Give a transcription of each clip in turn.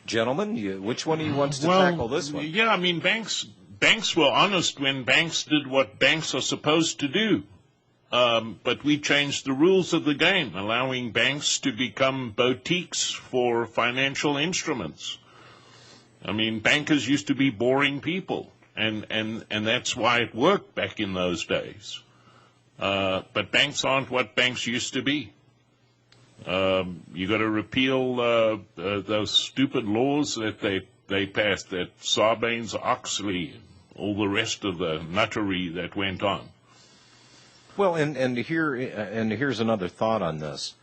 Gentlemen, which one of you wants to tackle this one? Yeah, I mean, banks were honest when banks did what banks are supposed to do. But we changed the rules of the game, allowing banks to become boutiques for financial instruments. I mean, bankers used to be boring people, and that's why it worked back in those days. But banks aren't what banks used to be. You got to repeal those stupid laws that they passed, that Sarbanes-Oxley, all the rest of the nuttery that went on. Well, and here's another thought on this.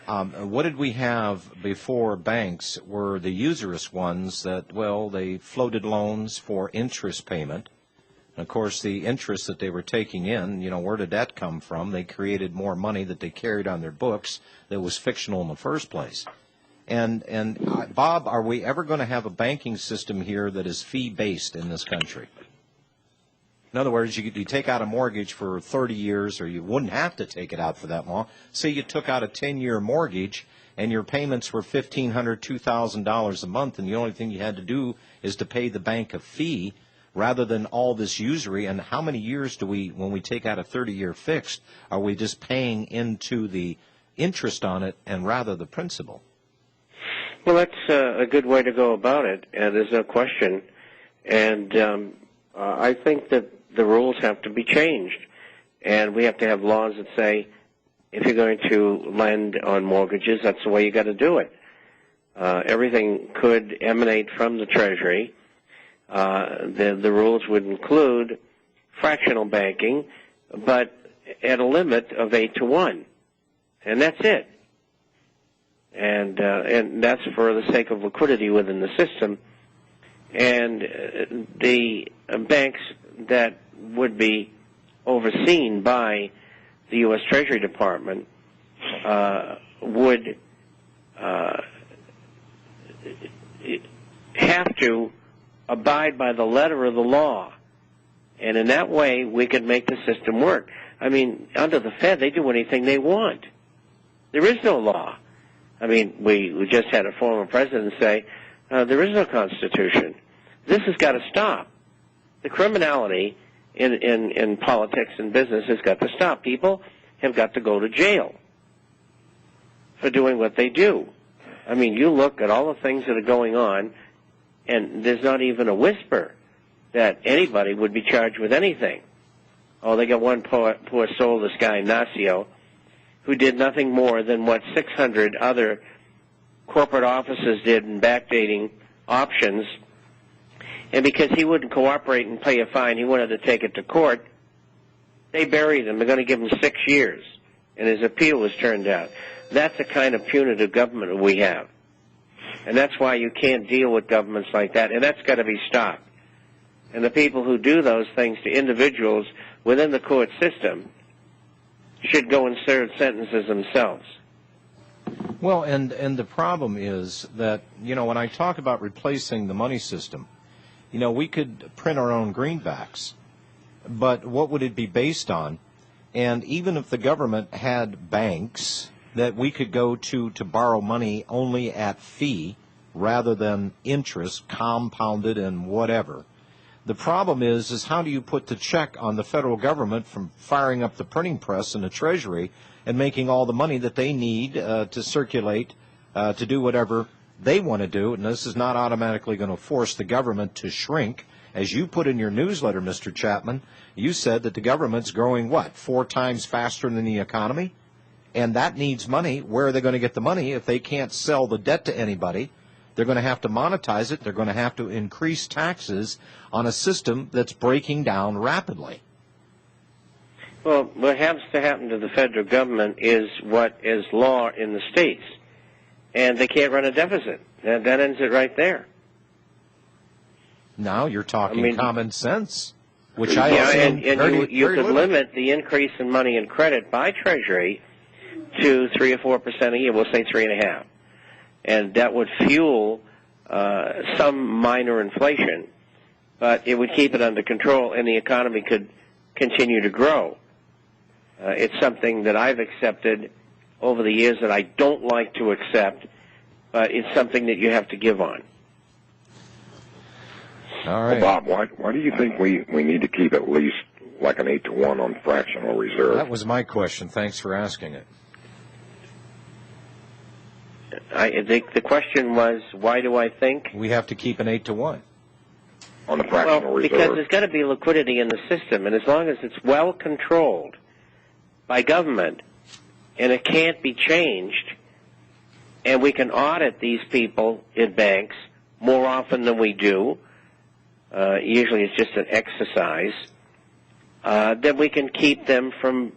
What did we have before banks were the usurious ones that, well, they floated loans for interest payment. And of course, the interest that they were taking in, where did that come from? They created more money that they carried on their books that was fictional in the first place. And Bob, are we ever going to have a banking system here that is fee-based in this country? In other words, you take out a mortgage for 30 years, or you wouldn't have to take it out for that long. Say you took out a 10-year mortgage, and your payments were $1,500, $2,000 a month, and the only thing you had to do is to pay the bank a fee rather than all this usury. And how many years do we, when we take out a 30-year fixed, are we just paying into the interest on it and rather the principal? Well, that's a good way to go about it, and there's no question. And I think that the rules have to be changed, and we have to have laws that say if you're going to lend on mortgages, that's the way you got to do it. Everything could emanate from the Treasury. The rules would include fractional banking, but at a limit of 8-to-1, and that's it. And that's for the sake of liquidity within the system. And the banks that would be overseen by the U.S. Treasury Department would have to abide by the letter of the law. And in that way, we could make the system work. I mean, under the Fed, they do anything they want. There is no law. I mean, we just had a former president say, there is no Constitution. This has got to stop. The criminality in politics and business has got to stop. People have got to go to jail for doing what they do. I mean, you look at all the things that are going on, and there's not even a whisper that anybody would be charged with anything. Oh, they got one poor soul, this guy, Ignacio, who did nothing more than what 600 other corporate offices did in backdating options. And because he wouldn't cooperate and pay a fine, he wanted to take it to court. They buried him. They're going to give him 6 years. And his appeal was turned down. That's the kind of punitive government we have. And that's why you can't deal with governments like that. And that's got to be stopped. And the people who do those things to individuals within the court system should go and serve sentences themselves. Well, and the problem is that, when I talk about replacing the money system, we could print our own greenbacks, but what would it be based on? And even if the government had banks that we could go to borrow money only at fee rather than interest, compounded and whatever, the problem is how do you put the check on the federal government from firing up the printing press and the Treasury and making all the money that they need to circulate to do whatever they want to do? And this is not automatically going to force the government to shrink. As you put in your newsletter, Mr. Chapman, you said that the government's growing, 4 times faster than the economy? And that needs money. Where are they going to get the money if they can't sell the debt to anybody? They're going to have to monetize it. They're going to have to increase taxes on a system that's breaking down rapidly. Well, what has to happen to the federal government is what is law in the states. And they can't run a deficit. That ends it right there. Now you're talking common sense, which you could limit the increase in money and credit by Treasury to 3 or 4% a year. We'll say 3.5%, and that would fuel some minor inflation, but it would keep it under control, and the economy could continue to grow. It's something that I've accepted over the years that I don't like to accept, but it's something that you have to give on. All right. Well, Bob, why do you think we need to keep at least like an 8-to-1 on fractional reserve? That was my question. Thanks for asking it. I think the question was, why do I think? We have to keep an 8-to-1. On the fractional reserve? Because there's got to be liquidity in the system, and as long as it's well controlled by government, and it can't be changed, and we can audit these people in banks more often than we do, usually it's just an exercise, then we can keep them from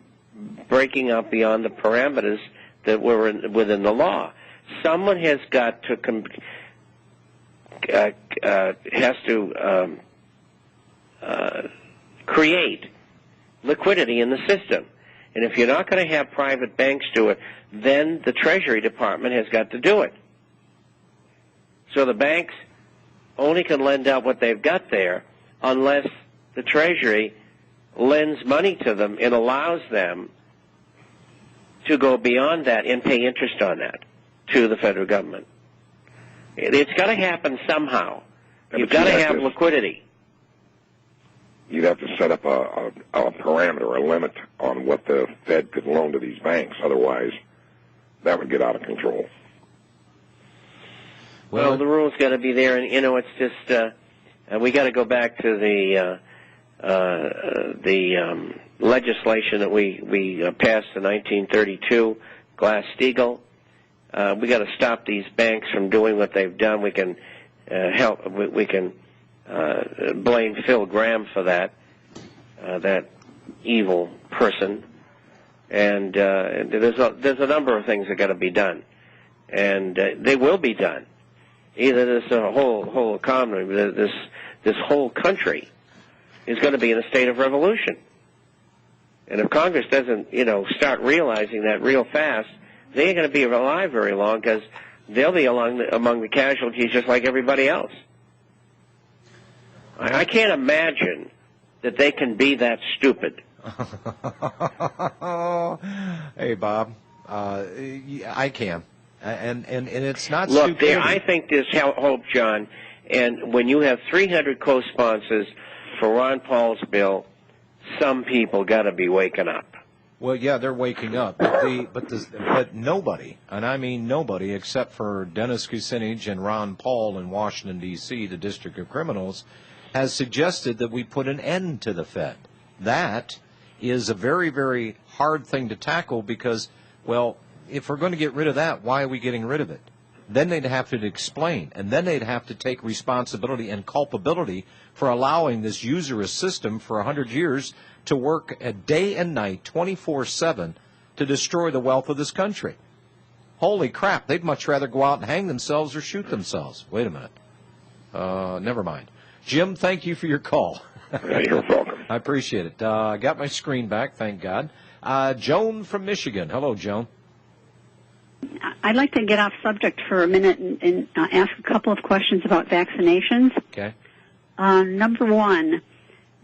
breaking up beyond the parameters that were within the law. Someone has got to create liquidity in the system. And if you're not going to have private banks do it, then the Treasury Department has got to do it. So the banks only can lend out what they've got there unless the Treasury lends money to them and allows them to go beyond that and pay interest on that to the federal government. It's got to happen somehow. You've got to have liquidity. You'd have to set up a parameter, a limit on what the Fed could loan to these banks. Otherwise, that would get out of control. Well, the rule's got to be there, and it's just we got to go back to the legislation that we passed in 1932, Glass-Steagall. We got to stop these banks from doing what they've done. We can help. We can blame Phil Gramm for that evil person. And there's a number of things that got to be done, and they will be done. Either this whole economy, this whole country, is going to be in a state of revolution. And if Congress doesn't, start realizing that real fast, they ain't going to be alive very long, because they'll be among the casualties just like everybody else. I can't imagine that they can be that stupid. Hey, Bob, I can. And it's not Look, stupidity. I think there's hope, John. And when you have 300 co-sponsors for Ron Paul's bill, some people got to be waking up. Well, yeah, they're waking up, but nobody, and I mean nobody, except for Dennis Kucinich and Ron Paul in Washington, D.C., the District of Criminals, has suggested that we put an end to the Fed. That is a very, very hard thing to tackle because, well, if we're going to get rid of that, why are we getting rid of it? Then they'd have to explain, and then they'd have to take responsibility and culpability for allowing this usurious system for 100 years to work day and night, 24/7, to destroy the wealth of this country. Holy crap, they'd much rather go out and hang themselves or shoot themselves. Wait a minute. Never mind. Jim, thank you for your call. You're welcome. I appreciate it. I got my screen back, thank God. Joan from Michigan. Hello, Joan. I'd like to get off subject for a minute and ask a couple of questions about vaccinations. Okay. Number one,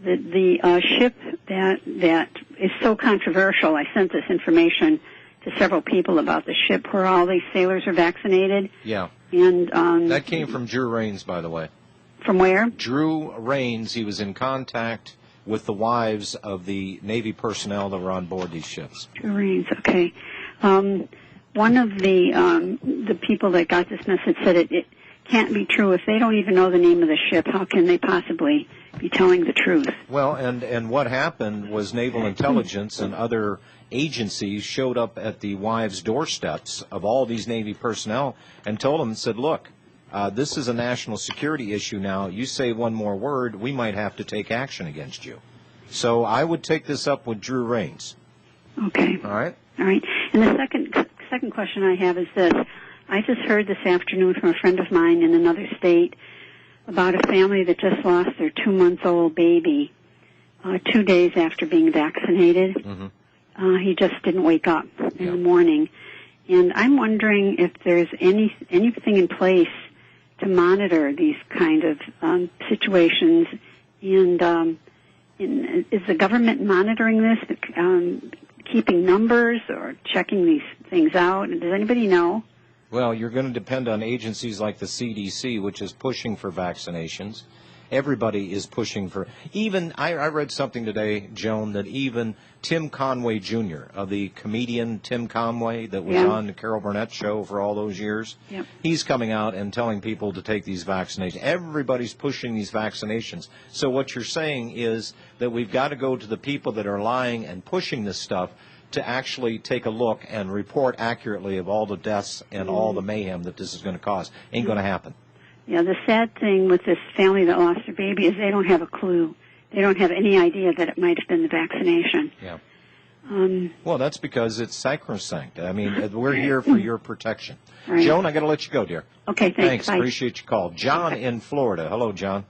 the ship that is so controversial, I sent this information to several people about the ship where all these sailors are vaccinated. Yeah. And that came from Drew Rains, by the way. From where? Drew Rains. He was in contact with the wives of the Navy personnel that were on board these ships. Drew Rains, okay. One of the people that got this message said it can't be true. If they don't even know the name of the ship, how can they possibly be telling the truth? Well, and what happened was naval intelligence and other agencies showed up at the wives' doorsteps of all these Navy personnel and told them, said, look, this is a national security issue now. You say one more word, we might have to take action against you. So I would take this up with Drew Rains. Okay. All right. All right. And the second question I have is this. I just heard this afternoon from a friend of mine in another state about a family that just lost their 2-month-old baby 2 days after being vaccinated. Mm-hmm. He just didn't wake up in the morning. And I'm wondering if there's anything in place to monitor these kind of situations. And is the government monitoring this, keeping numbers or checking these things out? Does anybody know? Well, you're going to depend on agencies like the CDC, which is pushing for vaccinations, everybody is pushing for. Even I read something today, Joan, that even Tim Conway Jr. The comedian Tim Conway that was on the Carol Burnett show for all those years, he's coming out and telling people to take these vaccinations. Everybody's pushing these vaccinations. So what you're saying is that we've got to go to the people that are lying and pushing this stuff to actually take a look and report accurately of all the deaths and all the mayhem that this is going to cause. Ain't going to happen. Yeah, the sad thing with this family that lost their baby is they don't have a clue. They don't have any idea that it might have been the vaccination. Yeah. Well, that's because it's sacrosanct. I mean, we're here for your protection. Right. Joan, I got to let you go, dear. Okay, thanks. Bye. Appreciate your call. John in Florida. Hello, John.